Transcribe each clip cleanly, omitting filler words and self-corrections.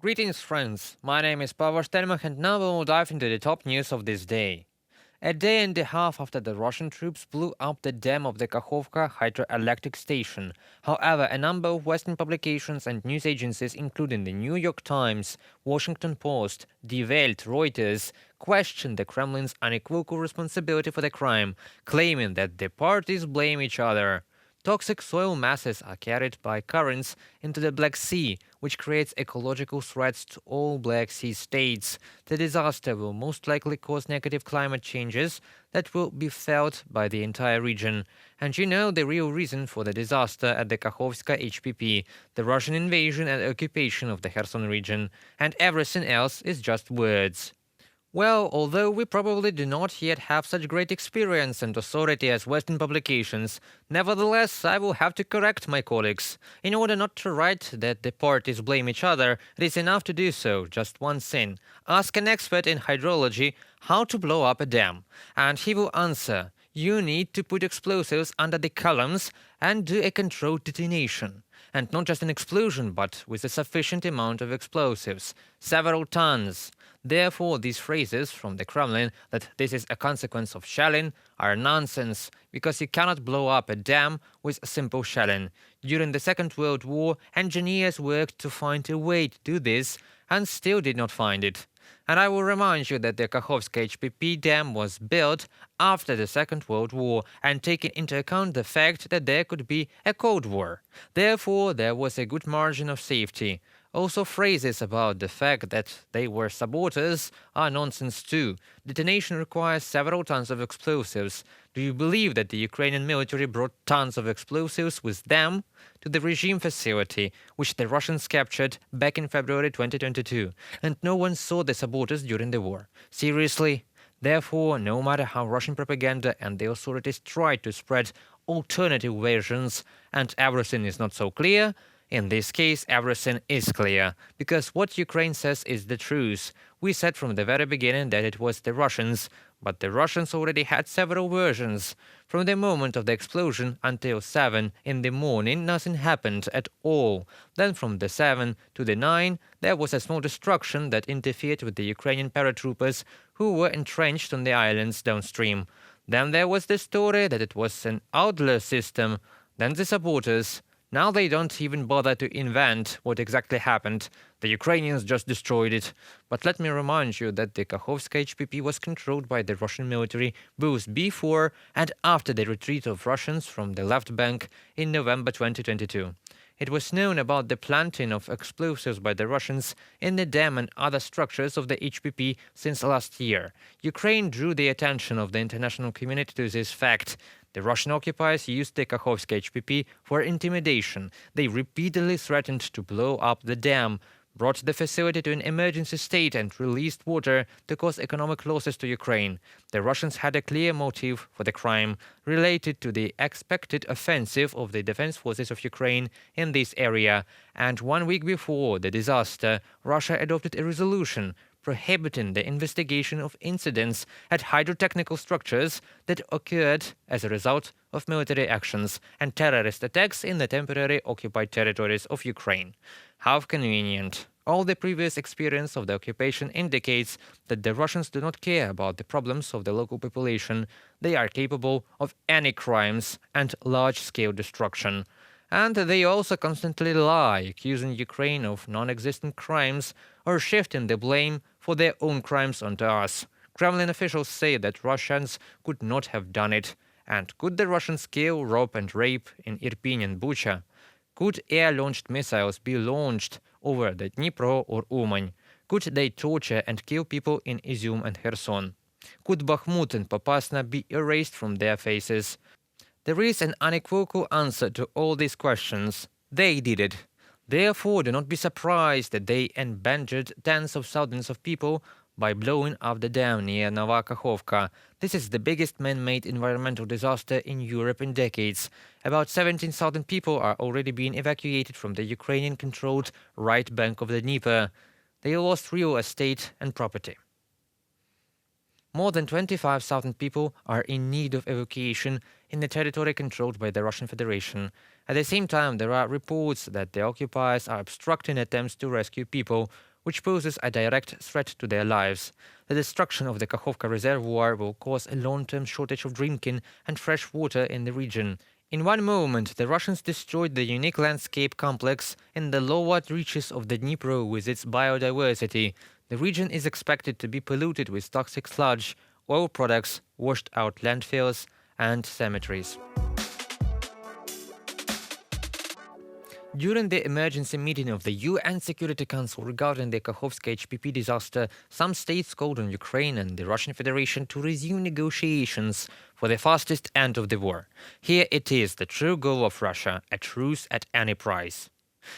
Greetings, friends. My name is Pavel Stelmach, and now we will dive into the top news of this day. A day and a half after the Russian troops blew up the dam of the Kakhovka hydroelectric station. However, a number of Western publications and news agencies, including the New York Times, Washington Post, Die Welt, Reuters, questioned the Kremlin's unequivocal responsibility for the crime, claiming that the parties blame each other. Toxic soil masses are carried by currents into the Black Sea, which creates ecological threats to all Black Sea states. The disaster will most likely cause negative climate changes that will be felt by the entire region. And you know the real reason for the disaster at the Kakhovka HPP, the Russian invasion and occupation of the Kherson region, and everything else is just words. Well, although we probably do not yet have such great experience and authority as Western publications, nevertheless I will have to correct my colleagues. In order not to write that the parties blame each other, it is enough to do so, just one thing. Ask an expert in hydrology how to blow up a dam, and he will answer. You need to put explosives under the columns and do a controlled detonation. And not just an explosion, but with a sufficient amount of explosives, several tons. Therefore, these phrases from the Kremlin that this is a consequence of shelling are nonsense, because you cannot blow up a dam with simple shelling. During the Second World War, engineers worked to find a way to do this and still did not find it. And I will remind you that the Kakhovka HPP dam was built after the Second World War and taking into account the fact that there could be a Cold War. Therefore, there was a good margin of safety. Also, phrases about the fact that they were saboteurs are nonsense too. Detonation requires several tons of explosives. Do you believe that the Ukrainian military brought tons of explosives with them to the regime facility, which the Russians captured back in February 2022, and no one saw the saboteurs during the war? Seriously? Therefore, no matter how Russian propaganda and the authorities try to spread alternative versions and everything is not so clear, in this case, everything is clear, because what Ukraine says is the truth. We said from the very beginning that it was the Russians, but the Russians already had several versions. From the moment of the explosion until 7 in the morning, nothing happened at all. Then from the 7 to the 9, there was a small destruction that interfered with the Ukrainian paratroopers who were entrenched on the islands downstream. Then there was the story that it was an outlaw system. Then the saboteurs. Now they don't even bother to invent what exactly happened. The Ukrainians just destroyed it. But let me remind you that the Kakhovka HPP was controlled by the Russian military both before and after the retreat of Russians from the left bank in November 2022. It was known about the planting of explosives by the Russians in the dam and other structures of the HPP since last year. Ukraine drew the attention of the international community to this fact. The Russian occupiers used the Kakhovka HPP for intimidation. They repeatedly threatened to blow up the dam, brought the facility to an emergency state and released water to cause economic losses to Ukraine. The Russians had a clear motive for the crime, related to the expected offensive of the defense forces of Ukraine in this area. And 1 week before the disaster, Russia adopted a resolution prohibiting the investigation of incidents at hydrotechnical structures that occurred as a result of military actions and terrorist attacks in the temporarily occupied territories of Ukraine. How convenient. All the previous experience of the occupation indicates that the Russians do not care about the problems of the local population. They are capable of any crimes and large-scale destruction. And they also constantly lie, accusing Ukraine of non-existent crimes or shifting the blame for their own crimes onto us. Kremlin officials say that Russians could not have done it. And could the Russians kill, rob and rape in Irpin and Bucha? Could air-launched missiles be launched over the Dnipro or Uman? Could they torture and kill people in Izium and Kherson? Could Bakhmut and Popasna be erased from their faces? There is an unequivocal answer to all these questions. They did it. Therefore, do not be surprised that they endangered tens of thousands of people by blowing up the dam near Nova Kakhovka. This is the biggest man-made environmental disaster in Europe in decades. About 17,000 people are already being evacuated from the Ukrainian-controlled right bank of the Dnieper. They lost real estate and property. More than 25,000 people are in need of evacuation in the territory controlled by the Russian Federation. At the same time, there are reports that the occupiers are obstructing attempts to rescue people which poses a direct threat to their lives. The destruction of the Kakhovka reservoir will cause a long-term shortage of drinking and fresh water in the region. In one moment, the Russians destroyed the unique landscape complex in the lower reaches of the Dnipro with its biodiversity. The region is expected to be polluted with toxic sludge, oil products, washed-out landfills, and cemeteries. During the emergency meeting of the UN Security Council regarding the Kakhovka HPP disaster, some states called on Ukraine and the Russian Federation to resume negotiations for the fastest end of the war. Here it is, the true goal of Russia, a truce at any price.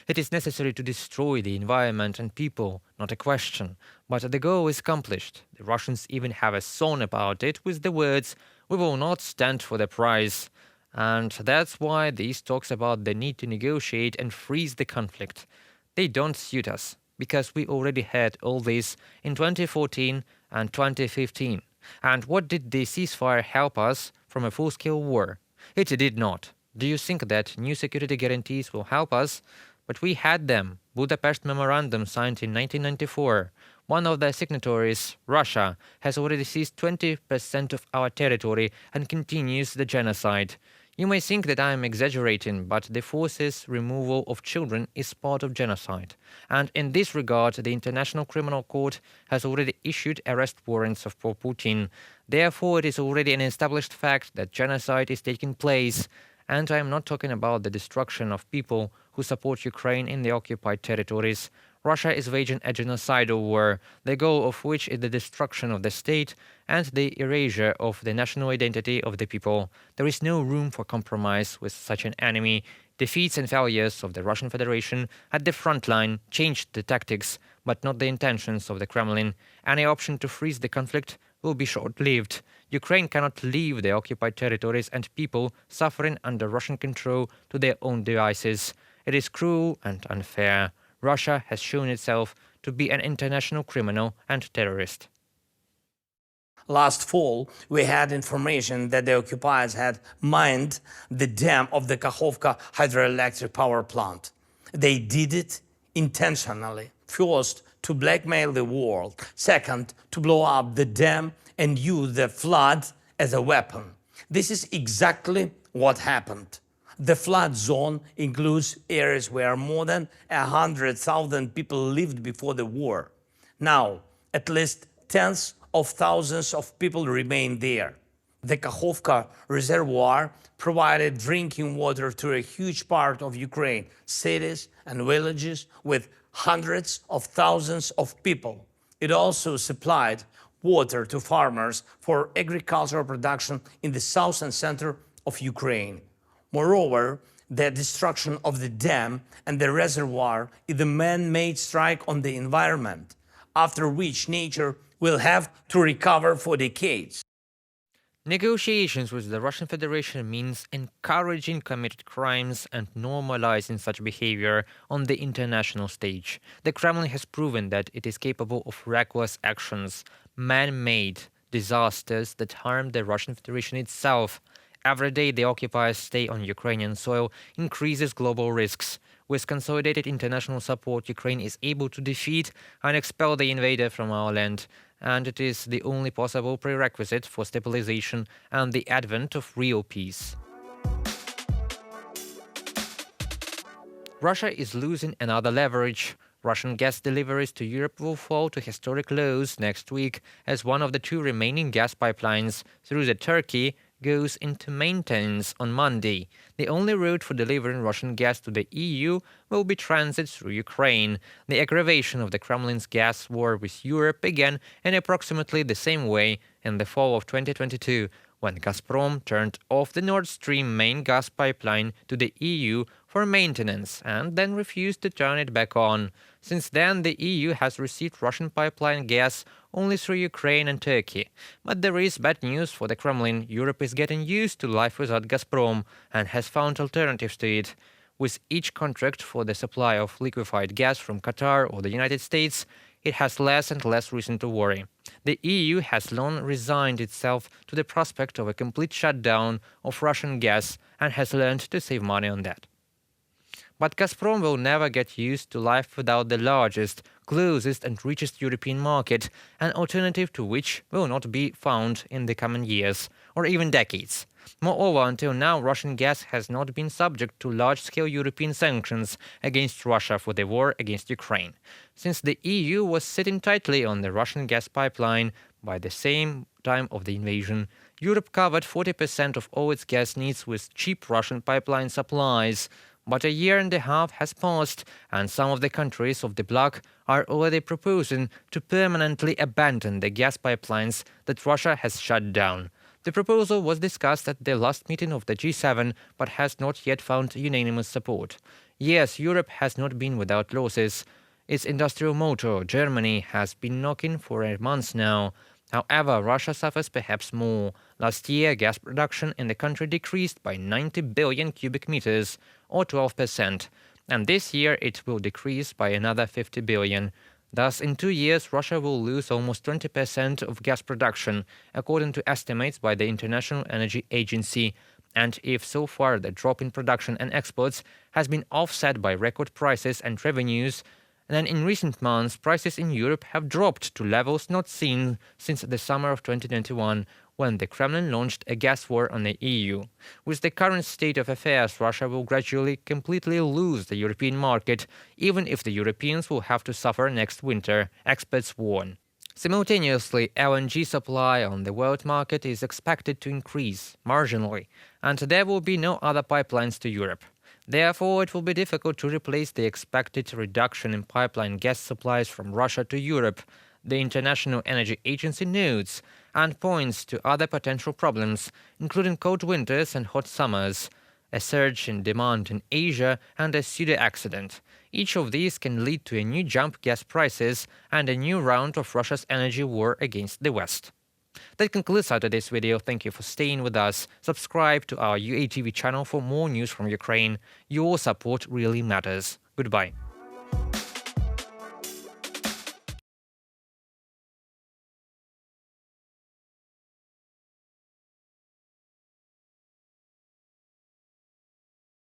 It is necessary to destroy the environment and people, not a question. But the goal is accomplished. The Russians even have a song about it with the words, "We will not stand for the prize." And that's why these talks about the need to negotiate and freeze the conflict. They don't suit us, because we already had all this in 2014 and 2015. And what did the ceasefire help us from a full-scale war? It did not. Do you think that new security guarantees will help us? But we had them. Budapest Memorandum signed in 1994. One of the signatories, Russia, has already seized 20% of our territory and continues the genocide. You may think that I am exaggerating, but the forced removal of children is part of genocide. And in this regard, the International Criminal Court has already issued arrest warrants for Putin. Therefore, it is already an established fact that genocide is taking place. And I am not talking about the destruction of people who support Ukraine in the occupied territories. Russia is waging a genocidal war, the goal of which is the destruction of the state and the erasure of the national identity of the people. There is no room for compromise with such an enemy. Defeats and failures of the Russian Federation at the front line changed the tactics, but not the intentions of the Kremlin. Any option to freeze the conflict will be short-lived. Ukraine cannot leave the occupied territories and people suffering under Russian control to their own devices. It is cruel and unfair. Russia has shown itself to be an international criminal and terrorist. Last fall, we had information that the occupiers had mined the dam of the Kakhovka hydroelectric power plant. They did it intentionally. First, to blackmail the world. Second, to blow up the dam and use the flood as a weapon. This is exactly what happened. The flood zone includes areas where more than 100,000 people lived before the war. Now, at least tens of thousands of people remain there. The Kakhovka reservoir provided drinking water to a huge part of Ukraine, cities and villages with hundreds of thousands of people. It also supplied water to farmers for agricultural production in the south and center of Ukraine. Moreover, the destruction of the dam and the reservoir is a man-made strike on the environment, after which nature will have to recover for decades. Negotiations with the Russian Federation means encouraging committed crimes and normalizing such behavior on the international stage. The Kremlin has proven that it is capable of reckless actions, man-made disasters that harm the Russian Federation itself. Every day the occupiers stay on Ukrainian soil increases global risks. With consolidated international support, Ukraine is able to defeat and expel the invader from our land, and it is the only possible prerequisite for stabilization and the advent of real peace. Russia is losing another leverage. Russian gas deliveries to Europe will fall to historic lows next week as one of the two remaining gas pipelines through the Turkey goes into maintenance on Monday. The only route for delivering Russian gas to the EU will be transit through Ukraine. The aggravation of the Kremlin's gas war with Europe began in approximately the same way in the fall of 2022, when Gazprom turned off the Nord Stream main gas pipeline to the EU for maintenance and then refused to turn it back on. Since then, the EU has received Russian pipeline gas only through Ukraine and Turkey. But there is bad news for the Kremlin. Europe is getting used to life without Gazprom and has found alternatives to it. With each contract for the supply of liquefied gas from Qatar or the United States, it has less and less reason to worry. The EU has long resigned itself to the prospect of a complete shutdown of Russian gas and has learned to save money on that. But Gazprom will never get used to life without the largest, closest and richest European market, an alternative to which will not be found in the coming years, or even decades. Moreover, until now, Russian gas has not been subject to large-scale European sanctions against Russia for the war against Ukraine, since the EU was sitting tightly on the Russian gas pipeline. By the same time of the invasion, Europe covered 40% of all its gas needs with cheap Russian pipeline supplies. But a year and a half has passed, and some of the countries of the bloc are already proposing to permanently abandon the gas pipelines that Russia has shut down. The proposal was discussed at the last meeting of the G7, but has not yet found unanimous support. Yes, Europe has not been without losses. Its industrial motor, Germany, has been knocking for a month now. However, Russia suffers perhaps more. Last year, gas production in the country decreased by 90 billion cubic meters, or 12%, and this year it will decrease by another 50 billion. Thus, in 2 years, Russia will lose almost 20% of gas production, according to estimates by the International Energy Agency. And if so far the drop in production and exports has been offset by record prices and revenues, then in recent months, prices in Europe have dropped to levels not seen since the summer of 2021, when the Kremlin launched a gas war on the EU. With the current state of affairs, Russia will gradually completely lose the European market, even if the Europeans will have to suffer next winter, experts warn. Simultaneously, LNG supply on the world market is expected to increase marginally, and there will be no other pipelines to Europe. Therefore, it will be difficult to replace the expected reduction in pipeline gas supplies from Russia to Europe, the International Energy Agency notes, and points to other potential problems, including cold winters and hot summers, a surge in demand in Asia, and a pseudo-accident. Each of these can lead to a new jump in gas prices and a new round of Russia's energy war against the West. That concludes our today's video. Thank you for staying with us. Subscribe to our UATV channel for more news from Ukraine. Your support really matters. Goodbye.